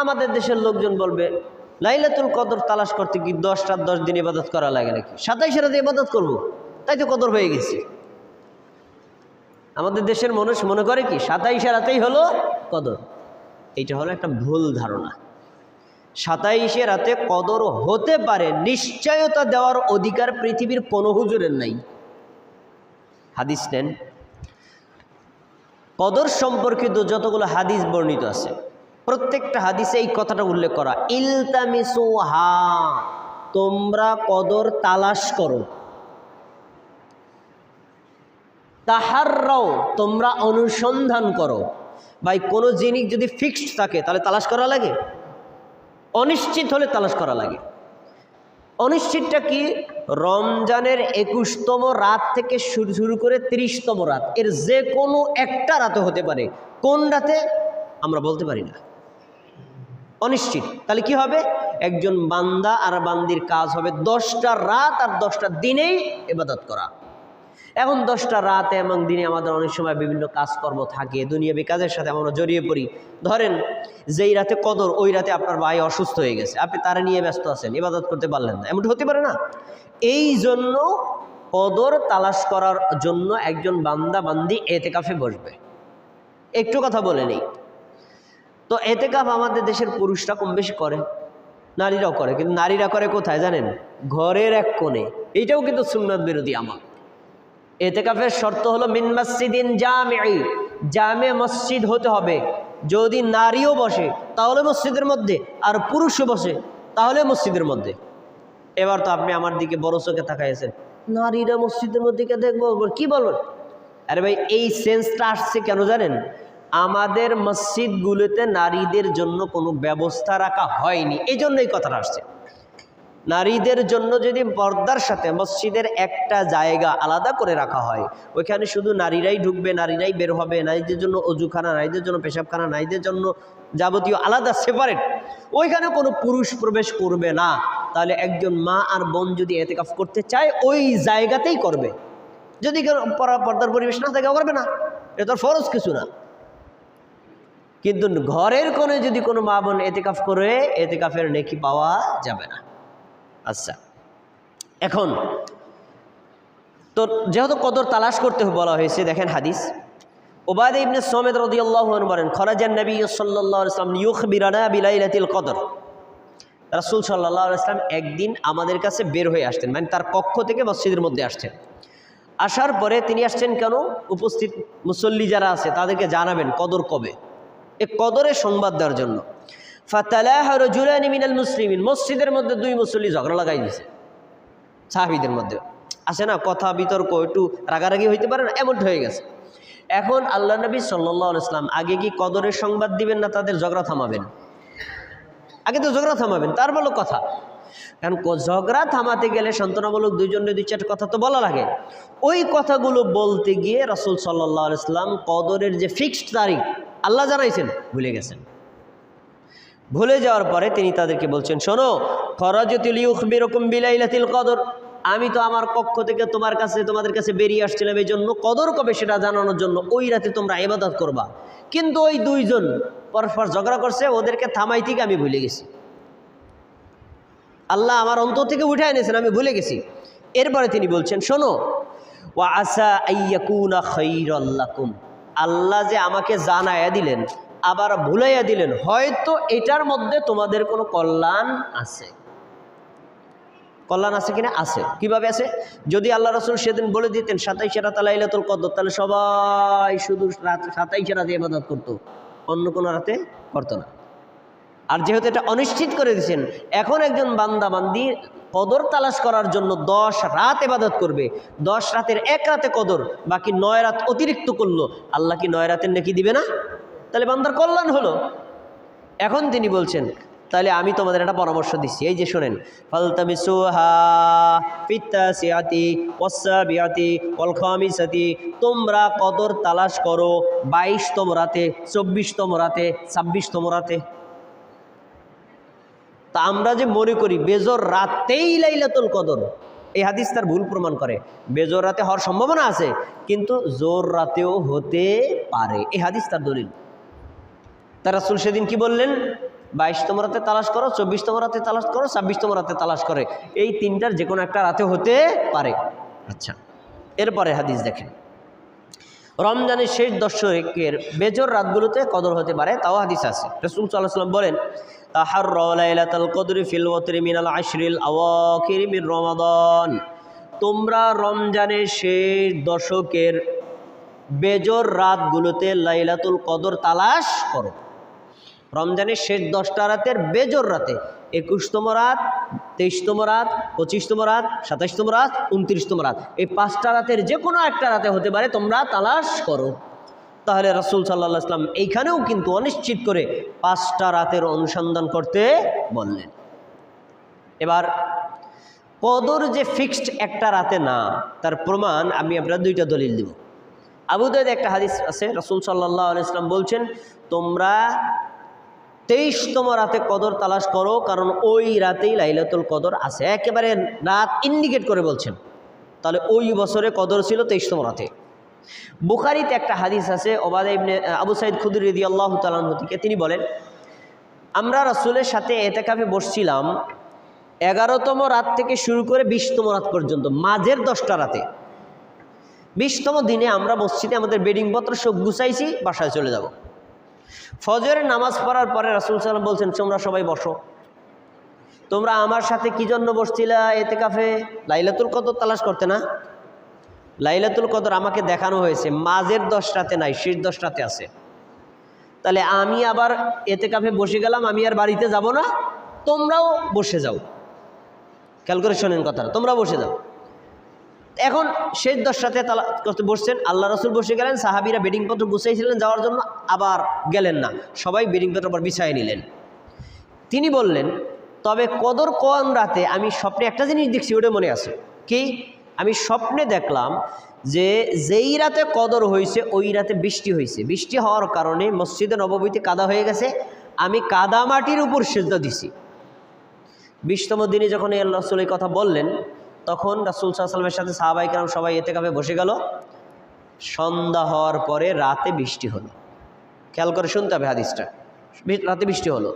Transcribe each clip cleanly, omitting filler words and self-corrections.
আমাদের দেশের লোকজন বলবে লাইলাতুল কদর তালাশ করতে কি 10 রাত 10 দিন ইবাদত করা লাগে নাকি? 27 রাতে ইবাদত করবো, তাই তো কদর হয়ে গেছে। আমাদের দেশের মানুষ মনে করে কি 27 রাতেই হলো কদর। এইটা হলো একটা ভুল ধারণা। 27 রাতে কদর হতে পারে, নিশ্চয়তা দেওয়ার অধিকার পৃথিবীর কোনো হুজুরের নাই। হাদিস নেন, কদর সম্পর্কিত যতগুলো হাদিস বর্ণিত আছে প্রত্যেকটা হাদিসে এই কথাটা উল্লেখ করা, ইলতামিসুহা, তোমরা কদর তালাশ করো, তাহাররাও, তোমরা অনুসন্ধান করো। ভাই কোনো জিনিস যদি ফিক্সড থাকে তাহলে তালাশ করা লাগে? অনিশ্চিত হলে তালাশ করা লাগে। অনিশ্চিতটা কি? রমজানের 21তম রাত থেকে শুরু করে 30তম রাত, এর যে কোনো একটা রাতে হতে পারে। কোন রাতে আমরা বলতে পারি না, অনিশ্চিত। তাহলে কি হবে? একজন বান্দা আর বান্দির কাজ হবে 10টা রাত আর 10টা দিনেই ইবাদত করা। এখন 10টা রাত এবং দিনে আমাদের অনেক সময় বিভিন্ন কাজকর্ম থাকে, দুনিয়াবি কাজের সাথে আমরা জড়িয়ে পড়ি। ধরেন যেই রাতে কদর, ওই রাতে আপনার ভাই অসুস্থ হয়ে গেছে, আপনি তারা নিয়ে ব্যস্ত আছেন, ইবাদত করতে পারলেন না, এমনটা হতে পারে না? এই জন্য কদর তালাশ করার জন্য একজন বান্দা বান্দি এতেকাফে বসবে। একটু কথা বলে নেই তো, এতেকাফ আমাদের দেশের পুরুষরা কম বেশি করে, নারীরাও করে, কিন্তু নারীরা করে কোথায় জানেন? ঘরের এক কোণে। এইটাও কিন্তু সুন্নাত বিরোধী আমল। এতেকাফের শর্ত হলো মিন মসজিদিন জামিঈ, জামে মসজিদ হতে হবে। যদি নারীও বসে তাহলে মসজিদের মধ্যে, আর পুরুষও বসে তাহলে মসজিদের মধ্যে। এবার তো আপনি আমার দিকে বড় চোখে তাকাইছেন, নারীরা মসজিদের মধ্যে কে দেখবো, কি বলবেন? আরে ভাই, এই সেন্সটা আসছে কেন জানেন? আমাদের মসজিদগুলোতে নারীদের জন্য কোনো ব্যবস্থা রাখা হয়নি, এই জন্য এই কথাটা আসছে। নারীদের জন্য যদি পর্দার সাথে মসজিদের একটা জায়গা আলাদা করে রাখা হয়, ওইখানে শুধু নারীরাই ঢুকবে, নারীরাই বের হবে, নারীদের জন্য অজুখানা, নারীদের জন্য পেশাবখানা, নারীদের জন্য যাবতীয় আলাদা সেপারেট, ওইখানে কোনো পুরুষ প্রবেশ করবে না, তাহলে একজন মা আর বোন যদি এতেকাফ করতে চায় ওই জায়গাতেই করবে। যদি পর্দার পরিবেশ না থাকে করবে না, এটা তো ফরজ কিছু না। কিন্তু ঘরের কোণে যদি কোনো মা বোন এতেকাফ করে, এতেকাফের নেকি পাওয়া যাবে না। আচ্ছা, এখন তো যেহেতু কদর তালাশ করতে বলা হয়েছে, দেখেন হাদিস, উবাদা ইবনে সামিত রাদিয়াল্লাহু আনহু বলেন, খরাজান নবী সাল্লাল্লাহু আলাইহি ওয়াসাল্লাম ইউখবিরানা বিলাইলাতিল কদর। রাসূল সাল্লাল্লাহু আলাইহি ওয়াসাল্লাম একদিন আমাদের কাছে বের হয়ে আসতেন, মানে তার পক্ষ থেকে মসজিদের মধ্যে আসছেন। আসার পরে তিনি আসছেন কেন? উপস্থিত মুসল্লি যারা আছে তাদেরকে জানাবেন কদর কবে, এই কদরের সংবাদ দেওয়ার জন্য। ফাতালাহা রাজুলানি মিনাল মুসলিমিন, মসজিদের মধ্যে দুই মুসল্লি ঝগড়া লাগাই দিয়েছে। সাহাবীদের মধ্যে আসে না, কথা বিতর্ক, একটু রাগারাগি হইতে পারে না, এমনটা হয়ে গেছে। এখন আল্লাহ নবী সাল্লাল্লাহু আলাইহি ওয়াসাল্লাম আগে কি কদরের সংবাদ দিবেন না তাদের ঝগড়া থামাবেন? আগে তো ঝগড়া থামাবেন, তার বলো কথা। কারণ ঝগড়া থামাতে গেলে সান্ত্বনামূলক দুইজনে দুই চারটা কথা তো বলা লাগে। ওই কথাগুলো বলতে গিয়ে রাসূল সাল্লাল্লাহু আলাইহি ওয়াসাল্লাম কদরের যে ফিক্সড তারিখ আল্লাহ জানাইছেন ভুলে গেছেন। ভুলে যাওয়ার পরে তিনি তাদেরকে বলছেন, শোনো, খরাজাতু লিউখবিরুকুম বিলাইলাতিল কদর, আমি তো আমার পক্ষ থেকে তোমাদের কাছে বেরিয়ে আসছিলাম এই জন্য কদর কবে সেটা জানানোর জন্য, ওই রাতে তোমরা ইবাদত করবা। কিন্তু ওই দুইজন পরস্পর ঝগড়া করছে, ওদেরকে থামাই থেকে আমি ভুলে গেছি। আল্লাহ আমার অন্তর থেকে উঠে এনেছেন, আমি ভুলে গেছি। এরপরে তিনি বলছেন, শোনো, ওয়া আসা আইয়াকুনা খাইরাল লাকুম, আল্লাহ যে আমাকে জানায়া দিলেন আবার ভুলাইয়া দিলেন, হয়তো এটার মধ্যে তোমাদের কোনো কল্যাণ আছে। কল্যাণ আছে কিনা? আছে। কিভাবে আছে? যদি আল্লাহ রাসূল সেদিন বলে দিতেন 27 রাত লাইলাতুল কদর, তাহলে সবাই শুধু 27 রাতে ইবাদত করতো, অন্য কোনো রাতে করতো না। আর যেহেতু এটা অনিশ্চিত করে দিয়েছেন, এখন একজন বান্দা বান্দি কদর তালাশ করার জন্য 10 রাত ইবাদত করবে, 10 রাতের এক রাতে কদর, বাকি 9 রাত অতিরিক্ত করলো, আল্লাহ কি 9 রাতের নেকি দিবে না? তাহলে বান্দার কল্যাণ হলো। এখন তিনি বলছেন, তাহলে আমি তোমাদের একটা পরামর্শ দিচ্ছি, এই যে শোনেন, ফালতামিসুহা ফিত্তাসিআতি ওয়াসসাবিআতি ওয়াল খামিসাতি, তোমরা কদর তালাশ করো 22তম রাতে, 24তম রাতে, 26তম রাতে। তা আমরা যে মনে করি বেজর রাতেই লাইলাতুল কদর, এই হাদিস তার ভুল প্রমাণ করে। বেজর রাতে হওয়ার সম্ভাবনা আছে, কিন্তু জোর রাতেও হতে পারে, এই হাদিস তার দলিল। তার রাসূল সেদিন কি বললেন? 22তম রাতে তালাশ করো, 24তম রাতে তালাশ করো, 26তম রাতে তালাশ করে, এই তিনটার যে কোনো একটা রাতে হতে পারে। আচ্ছা, এরপরে হাদিস দেখেন, রমজানের শেষ দশকের বেজর রাতগুলোতে কদর হতে পারে, তাও হাদিস আছে। রাসূল সাল্লাল্লাহু আলাইহি ওয়াসাল্লাম বলেন, তাহাররাউ লাইলাতাল কদরি ফিল ওয়াতরি মিনাল আশরিল আওয়াখির মিন রমাদান, তোমরা রমজানের শেষ দশকের বেজর রাতগুলোতে লাইলাতুল কদর তালাশ করো। রমজানের শেষ 10টা রাতের বেজর রাতে, 21তম রাত, 23তম রাত, 25তম রাত, 27তম রাত, 29তম রাত, এই 5টা রাতের যে কোনো একটা রাতে হতে পারে, তোমরা তালাশ করো। তাহলে রাসূল সাল্লাল্লাহু আলাইহি ওয়াসাল্লাম এইখানেও কিন্তু অনিশ্চিত করে 5টা রাতের অনুসন্ধান করতে বললেন। এবার কদর যে ফিক্সড একটা রাতে না, তার প্রমাণ আমি আপনার 2টা দলিল দেব। আবু দাউদে একটা হাদিস আছে, রাসূল সাল্লাল্লাহু আলাইহি ওয়াসাল্লাম বলছেন, তোমরা 23তম রাতে কদর তালাশ করো, কারণ ওই রাতেই লাইলাতুল কদর আছে। একেবারে রাত ইন্ডিকেট করে বলছেন। তাহলে ওই বছরে কদর ছিল 23তম রাতে। বুখারীতে একটা হাদিস আছে, ওবাদা ইবনে আবু সাঈদ খুদরি রাদিয়াল্লাহু তাআলা আনহু থেকে, তিনি বলেন, আমরা রাসূলের সাথে এতেকাফে বসছিলাম 11তম রাত থেকে শুরু করে 20তম রাত পর্যন্ত, মাঝের 10টা রাতে। 20তম দিনে আমরা মসজিদে আমাদের বেডিংপত্র সব গুছাইছি, বাসায় চলে যাব। ফজরের নামাজ পড়ার পরে রাসূল সাল্লাল্লাহু আলাইহি ওয়াসাল্লাম বলছেন, তোমরা সবাই বসো। তোমরা আমার সাথে কি জন্য বসছিলা এতেকাফে? লাইলাতুল কদর তালাশ করতে না? লাইলাতুল কদর আমাকে দেখানো হয়েছে মাঝের 10টাতে নাই, শেষ 10টাতে আছে। তাহলে আমি আবার এতেকাফে বসে গেলাম, আমি আর বাড়িতে যাব না, তোমরাও বসে যাও। খেয়াল করে শোনেন কথাটা, তোমরা বসে যাও। এখন শেষ 10টাতে তালাশ করতে বসছেন, আল্লাহ রাসূল বসে গেলেন, সাহাবীরা বেডিংপত্র গুছাইছিলেন যাওয়ার জন্য, আবার গেলেন না, সবাই বেডিংপত্র আবার বিছায় নিলেন। তিনি বললেন, তবে কদর কোন রাতে আমি স্বপ্নে একটা জিনিস দেখছি, ওটা মনে আছে। কি? আমি স্বপ্নে দেখলাম যে যেই রাতে কদর হয়েছে ওই রাতে বৃষ্টি হয়েছে। বৃষ্টি হওয়ার কারণে মসজিদে নববীতে কাদা হয়ে গেছে, আমি কাদা মাটির উপর সিজদা দিছি। 20তম দিনে যখন আল্লাহ রাসূল এই কথা বললেন, তখন রাসূল সাল্লাল্লাহু আলাইহি ওয়াসাল্লামের সাথে সাহাবায়ে কেরাম সবাই এতেকাফে বসে গেল। সন্ধ্যা হওয়ার পরে রাতে বৃষ্টি হলো। খেয়াল করে শুনতে হবে হাদিসটা। রাতে বৃষ্টি হলো।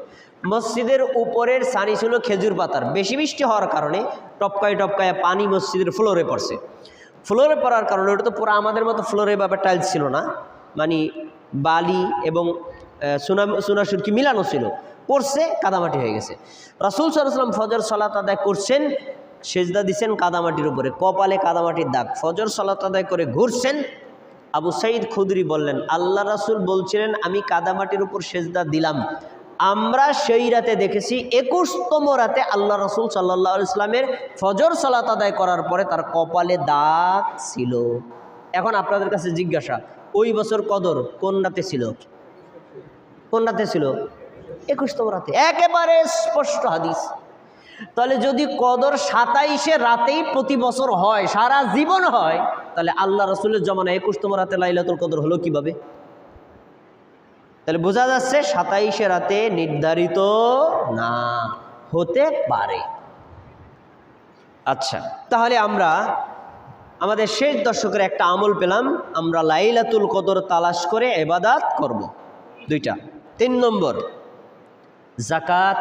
মসজিদের উপরের ছানি ছিল খেজুর পাতার, বেশি বৃষ্টি হওয়ার কারণে টপকায় টপকায় পানি মসজিদের ফ্লোরে পড়ছে। ফ্লোরে পড়ার কারণে, ওটা তো পুরো আমাদের মতো ফ্লোরে বা টাইলস ছিল না, মানে বালি এবং সোনা সুরকি মিলানো ছিল, পড়ছে, কাদামাটি হয়ে গেছে। রাসূল সাল্লাল্লাহু আলাইহি ওয়াসাল্লাম ফজর সালাত আদায় করছেন, সেজদা দিচ্ছেন কাদামাটির উপরে, কপালে কাদামাটির দাগ। ফজর সালাত আদায় করে ঘুরছেন। আবু সাঈদ খুদরি বললেন, আল্লাহ রাসূল বলছিলেন আমি কাদামাটির উপর সেজদা দিলাম। আমরা সেই রাতে দেখেছি 21তম রাতে আল্লাহ রাসূল সাল্লাল্লাহু আলাইহি ওয়াসাল্লামের ফজর সালাত আদায় করার পরে তার কপালে দাগ ছিল। এখন আপনাদের কাছে জিজ্ঞাসা, ওই বছর কদর কোন রাতে ছিল? কোন রাতে ছিল? 21তম রাতে। একেবারে স্পষ্ট হাদিস। তাহলে যদি কদর 27 রাতেই প্রতি বছর হয়, সারা জীবন হয়, তাহলে আল্লাহ রাসূলের জমানায় 21তম রাতে লাইলাতুল কদর হলো কিভাবে? তাহলে বোঝা যাচ্ছে 27 রাতে নির্ধারিত না, হতে পারে। আচ্ছা, তাহলে আমরা আমাদের শেষ দশকের একটা আমল পেলাম, আমরা লাইলাতুল কদর তালাশ করে ইবাদত করব। 2টা। 3 নম্বর, যাকাত